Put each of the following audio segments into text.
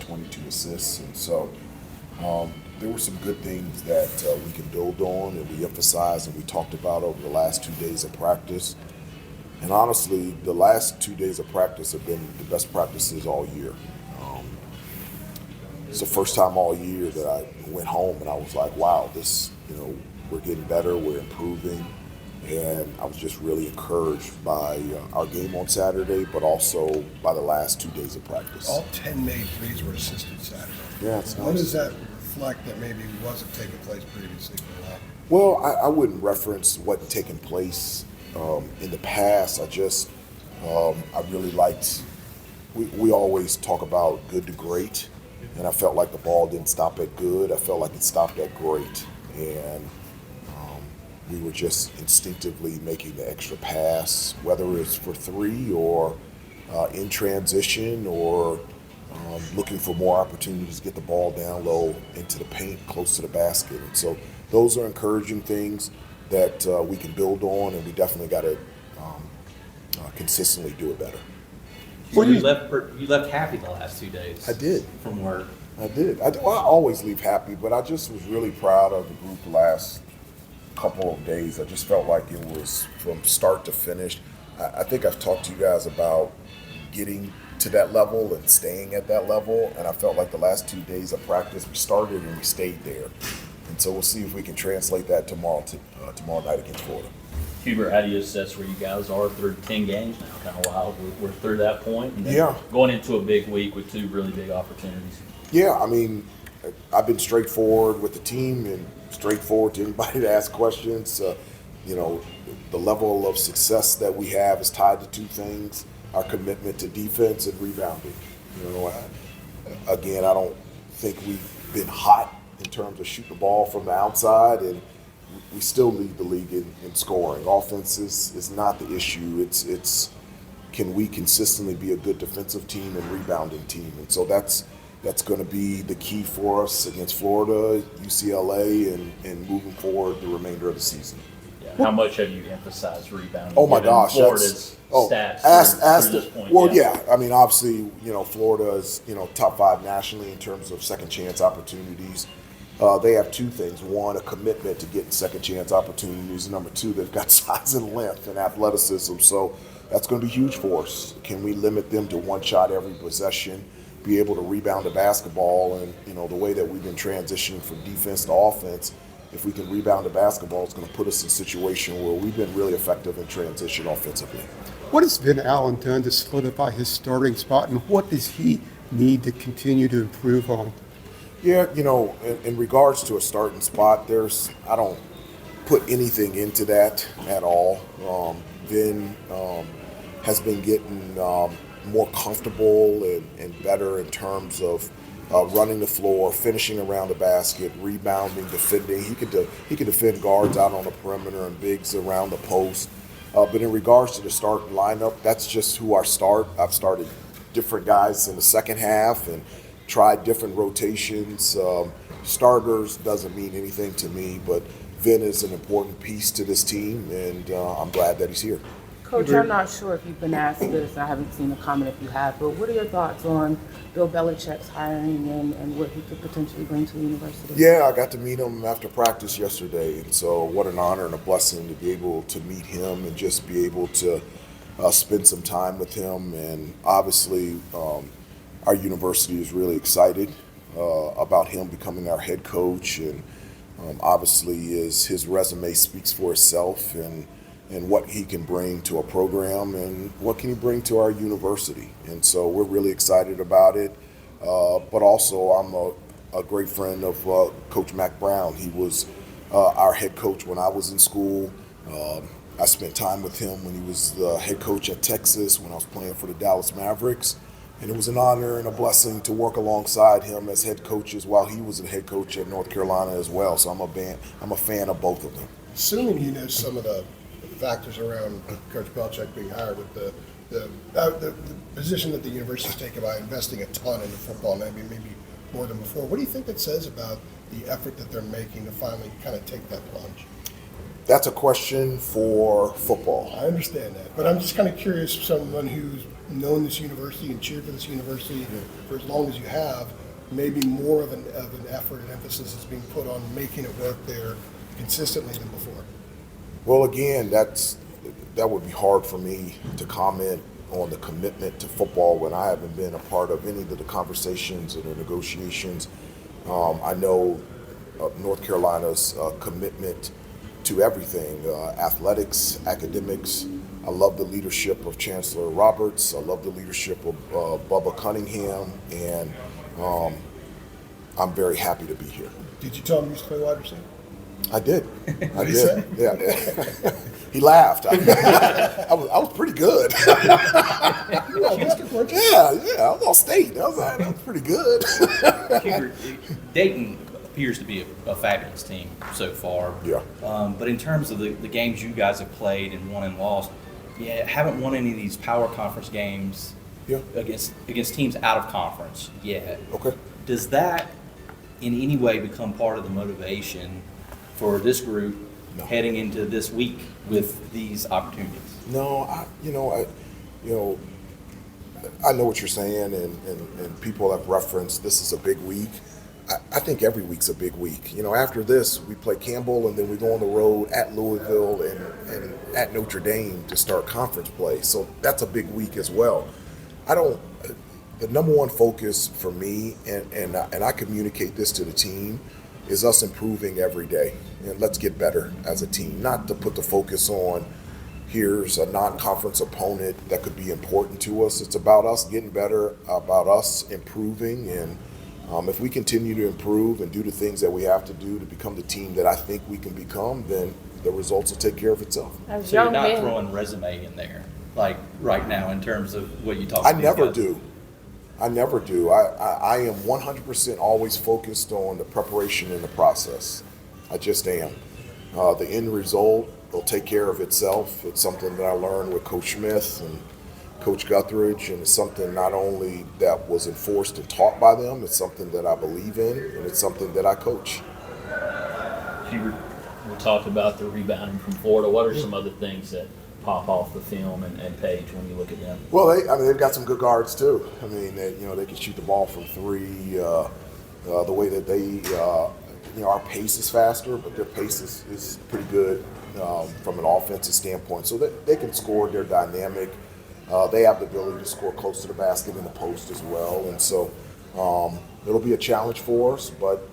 22 assists. And so there were some good things that we can build on and we emphasized and we talked about over the last 2 days of practice. And honestly, the last 2 days of practice have been the best practices all year. It's the first time all year that I went home and I was like, wow, we're getting better, we're improving. And I was just really encouraged by our game on Saturday, but also by the last 2 days of practice. All 10 made threes were assisted Saturday. Yeah, it's nice. What does that reflect that maybe wasn't taking place previously for a while? Well, I wouldn't reference what taking place in the past. I really liked, we always talk about good to great, and I felt like the ball didn't stop at good. I felt like it stopped at great. And we were just instinctively making the extra pass, whether it's for three or in transition or looking for more opportunities to get the ball down low into the paint, close to the basket. And so those are encouraging things that we can build on, and we definitely got to consistently do it better. Well, you left happy the last 2 days. I did. From work. I did. I always leave happy, but I just was really proud of the group the last couple of days. I just felt like it was from start to finish. I think I've talked to you guys about getting to that level and staying at that level, and I felt like the last 2 days of practice, we started and we stayed there. And so we'll see if we can translate that tomorrow night against Florida. Hubert, how do you assess where you guys are through 10 games now? Kind of wild. We're through that point. And then Yeah. going into a big week with 2 really big opportunities. Yeah, I mean, I've been straightforward with the team and straightforward to anybody to ask questions. The level of success that we have is tied to 2 things: our commitment to defense and rebounding. Again, I don't think we've been hot in terms of shooting the ball from the outside, and we still lead the league in scoring. Offense is not the issue. It's can we consistently be a good defensive team and rebounding team? And so that's going to be the key for us against Florida, UCLA, and moving forward the remainder of the season. Yeah. How much have you emphasized rebounding? Oh my gosh, Florida's stats through this point. I mean, obviously, Florida is top 5 nationally in terms of second chance opportunities. They have 2 things: one, a commitment to getting second chance opportunities, and number 2, they've got size and length and athleticism. So that's going to be huge for us. Can we limit them to 1 shot every possession? Be able to rebound the basketball, and the way that we've been transitioning from defense to offense, if we can rebound the basketball, it's going to put us in a situation where we've been really effective in transition offensively. What has Vin Allen done to solidify his starting spot, and what does he need to continue to improve on? Yeah, in regards to a starting spot, I don't put anything into that at all. Vin has been getting more comfortable and better in terms of running the floor, finishing around the basket, rebounding, defending. He can defend guards out on the perimeter and bigs around the post. But in regards to the starting lineup, that's just who I start. I've started different guys in the second half and tried different rotations. Starters doesn't mean anything to me, but Vin is an important piece to this team, and I'm glad that he's here. Coach, I'm not sure if you've been asked this. I haven't seen a comment if you have, but what are your thoughts on Bill Belichick's hiring and what he could potentially bring to the university? Yeah, I got to meet him after practice yesterday, and so what an honor and a blessing to be able to meet him and just be able to spend some time with him. And obviously, our university is really excited about him becoming our head coach, and obviously his resume speaks for itself, and what he can bring to a program and what can he bring to our university. And so we're really excited about it. But also I'm a great friend of Coach Mack Brown. He was our head coach when I was in school. I spent time with him when he was the head coach at Texas when I was playing for the Dallas Mavericks. And it was an honor and a blessing to work alongside him as head coaches while he was the head coach at North Carolina as well. So I'm a fan of both of them. Assuming you know some of the factors around Coach Belichick being hired with the position that the university's taken by investing a ton into football, maybe more than before, what do you think that says about the effort that they're making to finally kind of take that plunge? That's a question for football. I understand that, but I'm just kind of curious, someone who's known this university and cheered for this university for as long as you have, maybe more of an effort and emphasis is being put on making it work there consistently than before? Well, again, that would be hard for me to comment on the commitment to football when I haven't been a part of any of the conversations or the negotiations. I know North Carolina's commitment to everything, athletics, academics. I love the leadership of Chancellor Roberts. I love the leadership of Bubba Cunningham, and I'm very happy to be here. Did you tell him you used to play wide receiver? I did. I he did. say? Yeah. He laughed. I was pretty good. Yeah. I was all state. That was pretty good. Hubert, Dayton appears to be a fabulous team so far. Yeah. But in terms of the games you guys have played and won and lost, haven't won any of these power conference games against teams out of conference yet. Okay. Does that in any way become part of the motivation for this group heading into this week with these opportunities? No, I know what you're saying, and people have referenced this is a big week. I think every week's a big week. After this, we play Campbell, and then we go on the road at Louisville and at Notre Dame to start conference play. So that's a big week as well. The number one focus for me, and I communicate this to the team, is us improving every day. And let's get better as a team. Not to put the focus on here's a non-conference opponent that could be important to us. It's about us getting better, about us improving, and if we continue to improve and do the things that we have to do to become the team that I think we can become, then the results will take care of itself. As So you're young not men, throwing resume in there, like right now in terms of what you talk about. I never do. I am 100% always focused on the preparation and the process. I just am. The end result will take care of itself. It's something that I learned with Coach Smith and Coach Guthridge, and it's something not only that was enforced and taught by them, it's something that I believe in, and it's something that I coach. Hubert, we talked about the rebounding from Florida. What are some other things that pop off the film and page when you look at them? Well, they've got some good guards too. They can shoot the ball from three. The way that our pace is faster, but their pace is pretty good from an offensive standpoint. So they can score. They're dynamic. They have the ability to score close to the basket in the post as well. And so it'll be a challenge for us, but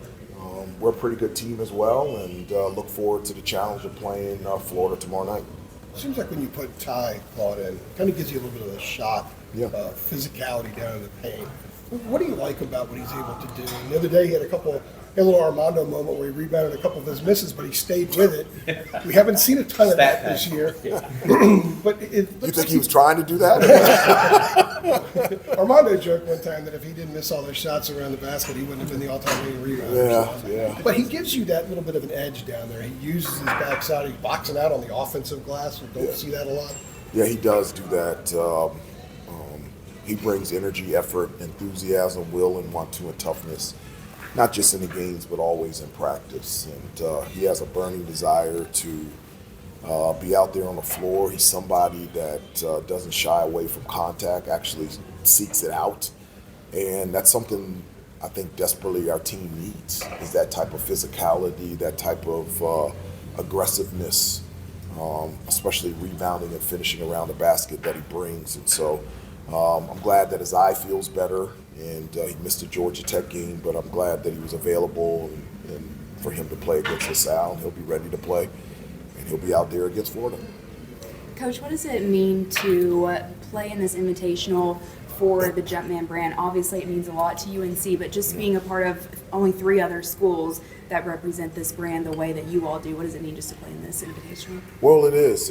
we're a pretty good team as well, and look forward to the challenge of playing Florida tomorrow night. Seems like when you put Ty Claude in, it kind of gives you a little bit of a shot, Yeah. physicality down in the paint. What do you like about what he's able to do? And the other day he had a little Armando moment where he rebounded a couple of his misses, but he stayed with it. We haven't seen a ton of that this year. But You think he was trying to do that? Armando joked one time that if he didn't miss all those shots around the basket, he wouldn't have been the all-time leading rebounder. Yeah. But he gives you that little bit of an edge down there. He uses his backside. He's boxing out on the offensive glass. We don't see that a lot. Yeah, he does do that. He brings energy, effort, enthusiasm, will, and want to, and toughness, not just in the games, but always in practice. And he has a burning desire to be out there on the floor. He's somebody that doesn't shy away from contact, actually seeks it out. And that's something I think desperately our team needs, is that type of physicality, that type of aggressiveness, especially rebounding and finishing around the basket that he brings. And so I'm glad that his eye feels better, and he missed the Georgia Tech game, but I'm glad that he was available and for him to play against LaSalle, and he'll be ready to play, and he'll be out there against Florida. Coach, what does it mean to play in this invitational for the Jumpman brand? Obviously, it means a lot to UNC, but just being a part of only 3 other schools that represent this brand the way that you all do, what does it mean just to play in this invitational? Well, it is.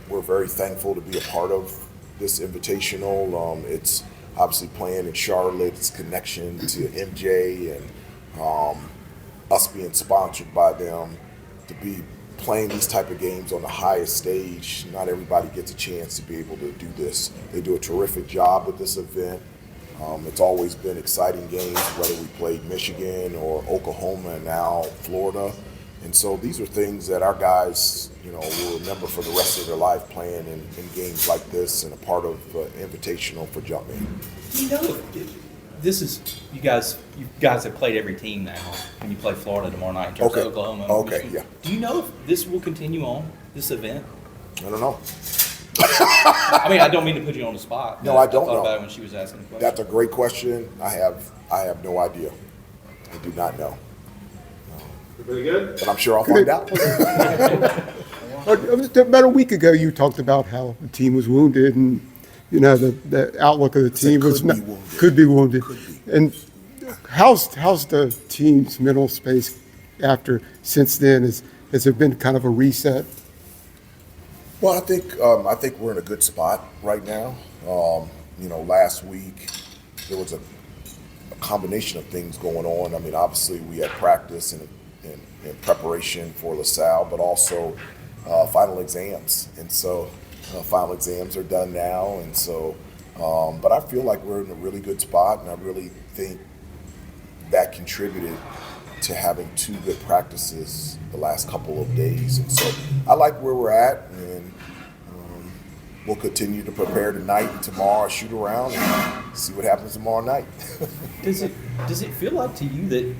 We're very thankful to be a part of this invitational. It's obviously playing in Charlotte, its connection to MJ, and us being sponsored by them, to be playing these type of games on the highest stage. Not everybody gets a chance to be able to do this. They do a terrific job with this event. It's always been exciting games, whether we played Michigan or Oklahoma and now Florida. And so these are things that our guys, will remember for the rest of their life playing in games like this and a part of Invitational for Jumpman. Do you know if this is you guys have played every team now when you play Florida tomorrow night in terms Okay. of Oklahoma? Okay, Michigan. yeah. Do you know if this will continue on, this event? I don't know. I mean, I don't mean to put you on the spot. No, but I don't thought know. about it when she was asking the question. That's a great question. I have no idea. I do not know. Very good. But I'm sure I'll find out. About a week ago, you talked about how the team was wounded and, the outlook of the team was could not, be wounded. could be wounded. Could be. And how's the team's mental space since then? Has there been kind of a reset? Well, I think we're in a good spot right now. Last week there was a combination of things going on. I mean, obviously we had practice and in preparation for LaSalle, but also final exams. And so final exams are done now. And so, but I feel like we're in a really good spot, and I really think that contributed to having 2 good practices the last couple of days. And so I like where we're at, and we'll continue to prepare tonight and tomorrow, shoot around and see what happens tomorrow night. Does it feel like to you that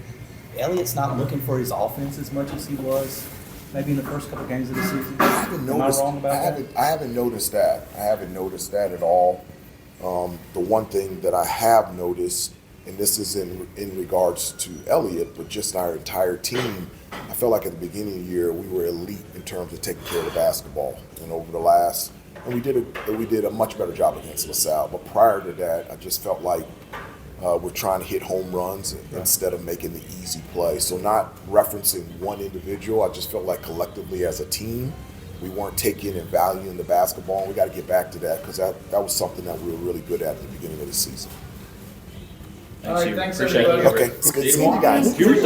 Elliott's not looking for his offense as much as he was maybe in the first couple games of the season? I haven't noticed. Am I wrong about that? I haven't noticed that. I haven't noticed that at all. The one thing that I have noticed, and this is in regards to Elliott, but just our entire team, I felt like at the beginning of the year we were elite in terms of taking care of the basketball. And over the last, and we did a much better job against LaSalle. But prior to that, I just felt like we're trying to hit home runs instead of making the easy play. So not referencing one individual, I just felt like collectively as a team, we weren't taking and valuing the basketball. And we got to get back to that, because that was something that we were really good at the beginning of the season. Thanks, right, Hubert. thanks, Appreciate everybody. you. Okay, it's good seeing you guys. Hubert,